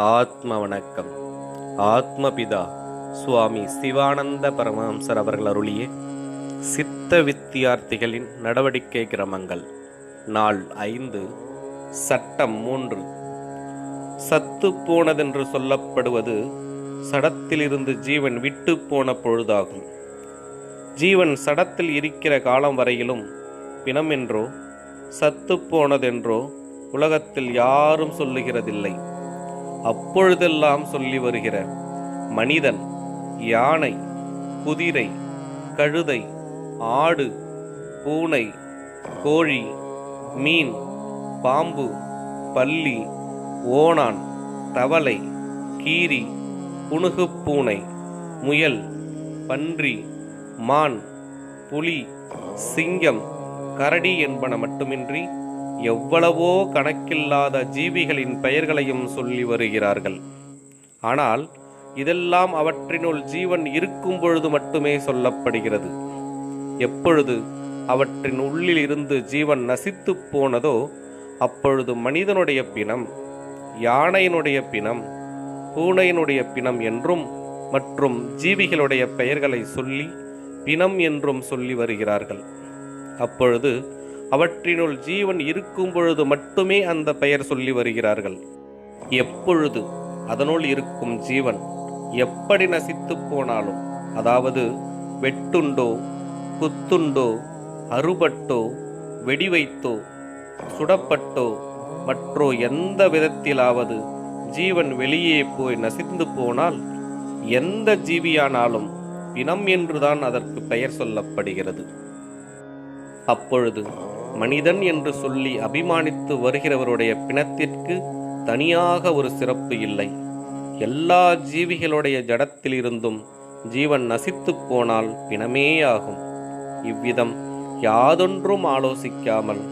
ஆத்ம வணக்கம். ஆத்மபிதா சுவாமி சிவானந்த பரமஹம்சர் அவர்கள் அருளிய சித்த வித்தியார்த்திகளின் நடவடிக்கை கிரமங்கள். நாள் 5. சட்டம் 3. சத்து போனதென்று சொல்லப்படுவது சடத்திலிருந்து ஜீவன் விட்டு போன பொழுதாகும். ஜீவன் சடத்தில் இருக்கிற காலம் வரையிலும் பிணம் என்றோ சத்து போனதென்றோ உலகத்தில் யாரும் சொல்லுகிறதில்லை. அப்பொழுதெல்லாம் சொல்லி வருகிற மனிதன், யானை, குதிரை, கழுதை, ஆடு, பூனை, கோழி, மீன், பாம்பு, பல்லி, ஓணான், தவளை, கீரி, புனுகுப்பூனை, முயல், பன்றி, மான், புலி, சிங்கம், கரடி என்பன மட்டுமின்றி எவ்வளவோ கணக்கில்லாத ஜீவிகளின் பெயர்களையும் சொல்லி வருகிறார்கள். ஆனால் இதெல்லாம் அவற்றினுள் ஜீவன் இருக்கும் பொழுது மட்டுமே சொல்லப்படுகிறது. எப்பொழுது அவற்றின் உள்ளில் இருந்து ஜீவன் நசித்து போனதோ அப்பொழுது மனிதனுடைய பிணம், யானையினுடைய பிணம், பூனையினுடைய பிணம் என்றும் மற்றும் ஜீவிகளுடைய பெயர்களை சொல்லி பிணம் என்றும் சொல்லி வருகிறார்கள். அப்பொழுது அவற்றினுள் ஜீவன் இருக்கும் பொழுது மட்டுமே அந்த பெயர் சொல்லி வருகிறார்கள். எப்பொழுது அதனுள் இருக்கும் ஜீவன் எப்படி நசித்து போனாலும், அதாவது வெட்டுண்டோ, குத்துண்டோ, அறுபட்டோ, வெடிவைத்தோ, சுடப்பட்டோ, மற்றோ எந்த விதத்திலாவது ஜீவன் வெளியே போய் நசிந்து போனால் எந்த ஜீவியானாலும் பிணம் என்றுதான் அதற்கு பெயர் சொல்லப்படுகிறது. அப்பொழுது மனிதன் என்று சொல்லி அபிமானித்து வருகிறவருடைய பிணத்திற்கு தனியாக ஒரு சிறப்பு இல்லை. எல்லா ஜீவிகளுடைய ஜடத்திலிருந்தும் ஜீவன் நசித்து போனால் பிணமேயாகும். இவ்விதம் யாதொன்றும் ஆலோசிக்காமல்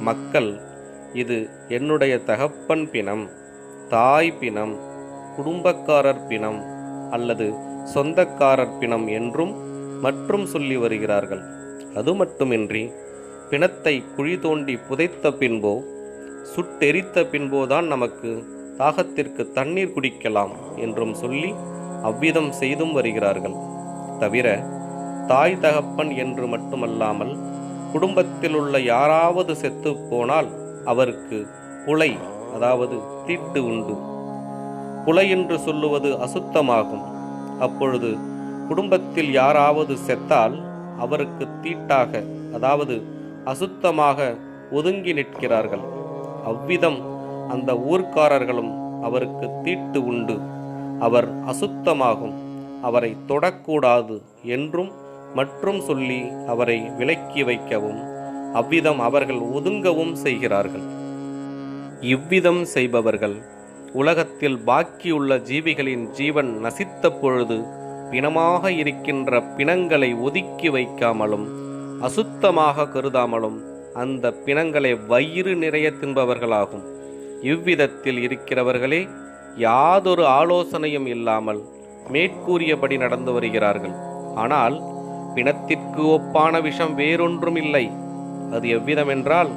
மக்கள் இது என்னுடைய தகப்பன் பிணம், தாய் பிணம், குடும்பக்காரர் பிணம் அல்லது சொந்தக்காரர் பிணம் என்றும் மற்றும் சொல்லி வருகிறார்கள். அது மட்டுமின்றி பிணத்தை குழி தோண்டி புதைத்த பின்போ சுட்டெரித்த பின்போதான் நமக்கு தாகத்திற்கு தண்ணீர் குடிக்கலாம் என்றும் சொல்லி அவ்விதம் செய்தும் வருகிறார்கள். தவிர தாய் தகப்பன் என்று மட்டுமல்லாமல் குடும்பத்தில் உள்ள யாராவது செத்து போனால் அவருக்கு புலை, அதாவது தீட்டு உண்டு. புலை என்று சொல்லுவது அசுத்தமாகும். அப்பொழுது குடும்பத்தில் யாராவது செத்தால் அவருக்கு தீட்டாக, அதாவது அசுத்தமாக ஒதுங்கி நிற்கிறார்கள். அவ்விதம் அந்த ஊர்க்காரர்களும் அவருக்கு தீட்டு உண்டு, அவர் அசுத்தமாகும், அவரை தொடக்கூடாது என்றும் மற்றும் சொல்லி அவரை விலக்கி வைக்கவும் அவ்விதம் அவர்கள் ஒதுங்கவும் செய்கிறார்கள். இவ்விதம் செய்பவர்கள் உலகத்தில் பாக்கியுள்ள ஜீவிகளின் ஜீவன் நசித்த பொழுது பிணமாக இருக்கின்ற பிணங்களை ஒதுக்கி வைக்காமலும் அசுத்தமாக கருதாமலும் அந்த பிணங்களை வயிறு நிறைய தின்பவர்களாகும். இவ்விதத்தில் இருக்கிறவர்களே யாதொரு ஆலோசனையும் இல்லாமல் மேற்கூறியபடி நடந்து வருகிறார்கள். ஆனால் பிணத்திற்கு ஒப்பான விஷம் வேறொன்றும் இல்லை. அது எவ்விதமென்றால்,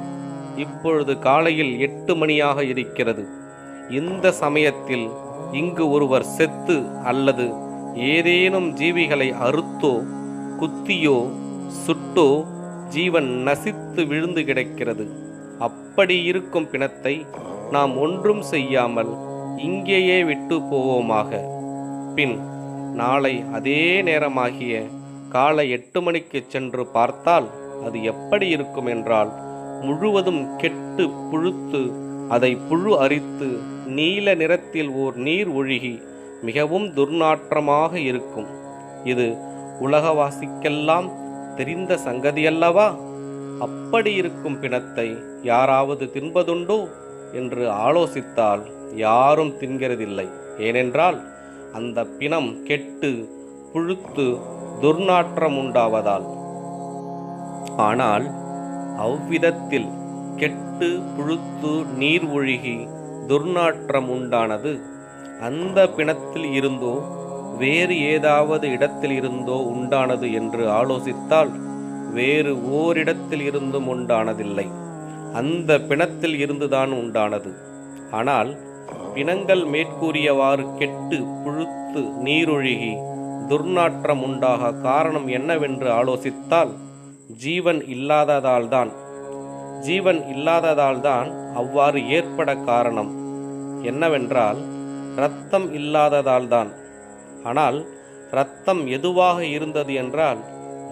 இப்பொழுது காலையில் 8 மணியாக இருக்கிறது. இந்த சமயத்தில் இங்கு ஒருவர் செத்து அல்லது ஏதேனும் ஜீவிகளை அறுத்தோ குத்தியோ சுட்டோ ஜீவன் நசித்து விழுந்து கிடக்கிறது. அப்படி இருக்கும் பிணத்தை நாம் ஒன்றும் செய்யாமல் இங்கேயே விட்டு போவோமாக. பின் நாளை அதே நேரமாகிய காலை 8 மணிக்கு சென்று பார்த்தால் அது எப்படி இருக்கும் என்றால், முழுவதும் கெட்டு புழுத்து அதை புழு அரித்து நீல நிறத்தில் ஓர் நீர் ஒழுகி மிகவும் துர்நாற்றமாக இருக்கும். இது உலகவாசிக்கெல்லாம் தெரிந்த சங்கதியல்லவா? அப்படி இருக்கும் பிணத்தை யாராவது தின்பதுண்டோ என்று ஆலோசித்தால் யாரும் தின்கிறதில்லை. ஏனென்றால் அந்த பிணம் கெட்டு புழுத்து துர்நாற்றம் உண்டாவதால். ஆனால் அவ்விதத்தில் கெட்டு புழுத்து நீர் ஒழுகி துர்நாற்றம் உண்டானது அந்த பிணத்தில் இருந்தோ வேறு ஏதாவது இடத்தில் இருந்தோ உண்டானது என்று ஆலோசித்தால் வேறு ஓரிடத்தில் இருந்தும் உண்டானதில்லை. அந்த பிணத்தில் இருந்துதான் உண்டானது. ஆனால் பிணங்கள் மேற்கூறியவாறு கெட்டு புழுத்து நீரொழுகி துர்நாற்றம் உண்டாக காரணம் என்னவென்று ஆலோசித்தால் ஜீவன் இல்லாததால்தான் அவ்வாறு ஏற்பட காரணம் என்னவென்றால் இரத்தம் இல்லாததால்தான். ஆனால் இரத்தம் எதுவாக இருந்தது என்றால்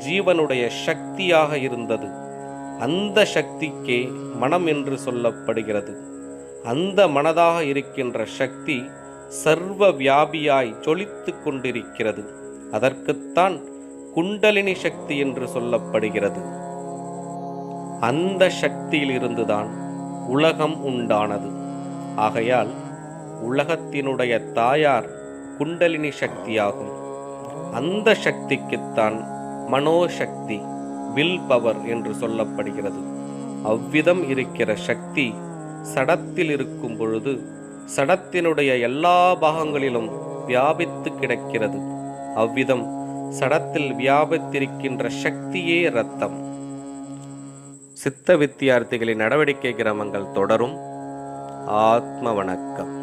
ஜீவனுடைய சக்தியாக இருந்தது. அந்த சக்திக்கே மனம் என்று சொல்லப்படுகிறது. அந்த மனதாக இருக்கின்ற சக்தி சர்வ வியாபியாய் ஜொலித்து கொண்டிருக்கிறது. அதற்குத்தான் குண்டலினி சக்தி என்று சொல்லப்படுகிறது. அந்த சக்தியிலிருந்துதான் உலகம் உண்டானது. ஆகையால் உலகத்தினுடைய தாயார் குண்டலினி சக்தியாகும். அந்த சக்திக்குத்தான் மனோசக்தி, வில் பவர் என்று சொல்லப்படுகிறது. அவ்விதம் இருக்கிற சக்தி சடத்தில் இருக்கும் பொழுது சடத்தினுடைய எல்லா பாகங்களிலும் வியாபித்து கிடக்கிறது. அவ்விதம் சடத்தில் வியாபித்திருக்கின்ற சக்தியே இரத்தம். சித்த வித்தியார்த்திகளின் நடவடிக்கை கிரமங்கள் தொடரும். ஆத்ம வணக்கம்.